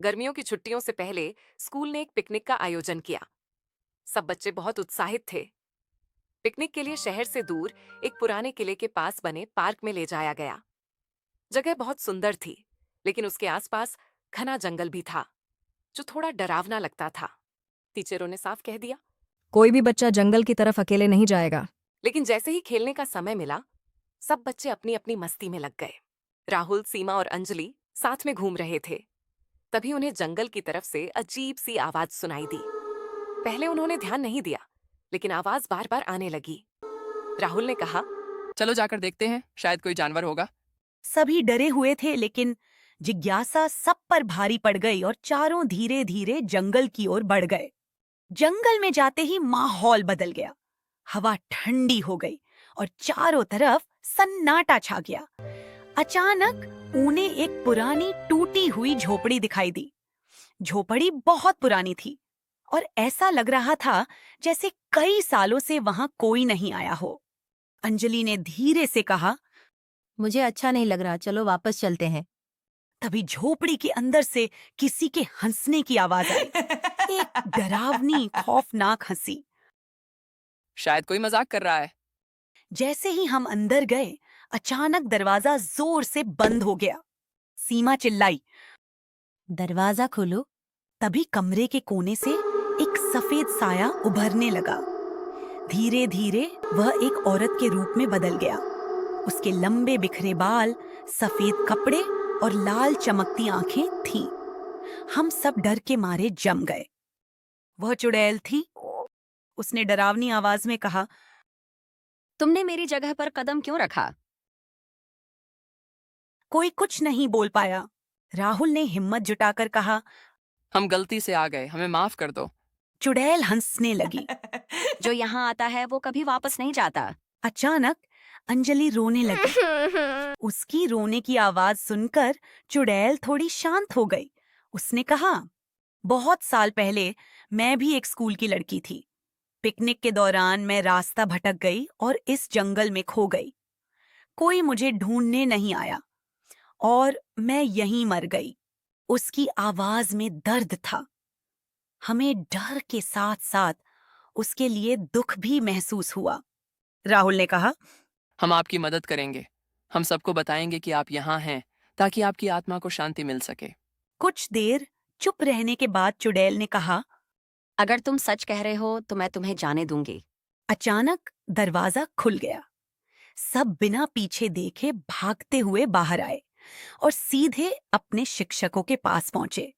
गर्मियों की छुट्टियों से पहले स्कूल ने एक पिकनिक का आयोजन किया। सब बच्चे बहुत उत्साहित थे। पिकनिक के लिए शहर से दूर एक पुराने किले के पास बने पार्क में ले जाया गया। जगह बहुत सुंदर थी, लेकिन उसके आसपास घना जंगल भी था, जो थोड़ा डरावना लगता था। टीचरों ने साफ कह दिया। कोई भी बच्चा जंगल की तरफ अकेले नहीं जाएगा। लेकिन जैसे ही खेलने का समय मिला, सब बच्चे अपनी अपनी मस्ती में लग गए। राहुल, सीमा और अंजलि साथ में घूम रहे थे। तभी उन्हें जंगल की तरफ से अजीब सी आवाज सुनाई दी। पहले उन्होंने ध्यान नहीं दिया, लेकिन आवाज बार बार आने लगी। राहुल ने कहा, चलो जाकर देखते हैं, शायद कोई जानवर होगा। सभी डरे हुए थे, लेकिन जिज्ञासा सब पर भारी पड़ गई और चारों धीरे धीरे जंगल की ओर बढ़ गए। जंगल में जाते ही माहौल बदल गया। हवा ठंडी हो गई और चारों तरफ सन्नाटा छा गया। अचानक उन्हें एक पुरानी टूटी हुई झोपड़ी दिखाई दी। झोपड़ी बहुत पुरानी थी और ऐसा लग रहा था जैसे कई सालों से वहां कोई नहीं आया हो। अंजलि ने धीरे से कहा। मुझे अच्छा नहीं लग रहा, चलो वापस चलते हैं। तभी झोपड़ी के अंदर से किसी के हंसने की आवाज आई। एक डरावनी खौफनाक हंसी। शायद कोई मजाक कर रहा है। जैसे ही हम अंदर गए, अचानक दरवाजा जोर से बंद हो गया। सीमा चिल्लाई। दरवाजा खोलो। तभी कमरे के कोने से एक सफेद साया उभरने लगा। धीरे धीरे वह एक औरत के रूप में बदल गया। उसके लंबे बिखरे बाल, सफेद कपड़े और लाल चमकती आंखें थीं। हम सब डर के मारे जम गए। वह चुड़ैल थी। उसने डरावनी आवाज में कहा। तुमने मेरी जगह पर कदम क्यों रखा? कोई कुछ नहीं बोल पाया। राहुल ने हिम्मत जुटाकर कहा। हम गलती से आ गए, हमें माफ कर दो। चुड़ैल हंसने लगी। जो यहाँ आता है वो कभी वापस नहीं जाता। अचानक अंजलि रोने लगी। उसकी रोने की आवाज सुनकर चुड़ैल थोड़ी शांत हो गई। उसने कहा, बहुत साल पहले मैं भी एक स्कूल की लड़की थी। पिकनिक के दौरान मैं रास्ता भटक गई और इस जंगल में खो गई। कोई मुझे ढूंढने नहीं आया और मैं यहीं मर गई। उसकी आवाज में दर्द था। हमें डर के साथ साथ उसके लिए दुख भी महसूस हुआ। राहुल ने कहा। हम आपकी मदद करेंगे। हम सबको बताएंगे कि आप यहाँ हैं, ताकि आपकी आत्मा को शांति मिल सके। कुछ देर चुप रहने के बाद चुड़ैल ने कहा। अगर तुम सच कह रहे हो तो मैं तुम्हें जाने दूंगी। अचानक दरवाजा खुल गया। सब बिना पीछे देखे भागते हुए बाहर आए और सीधे अपने शिक्षकों के पास पहुंचे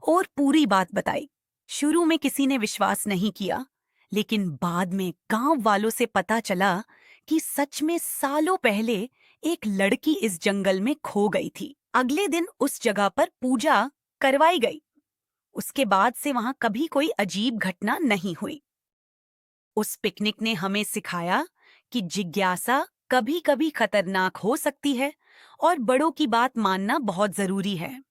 और पूरी बात बताई। शुरू में किसी ने विश्वास नहीं किया, लेकिन बाद में गांव वालों से पता चला कि सच में सालों पहले एक लड़की इस जंगल में खो गई थी। अगले दिन उस जगह पर पूजा करवाई गई। उसके बाद से वहां कभी कोई अजीब घटना नहीं हुई। उस पिकनिक ने हमें सिखाया कि जिज्ञासा कभी कभी खतरनाक हो सकती है और बड़ों की बात मानना बहुत जरूरी है।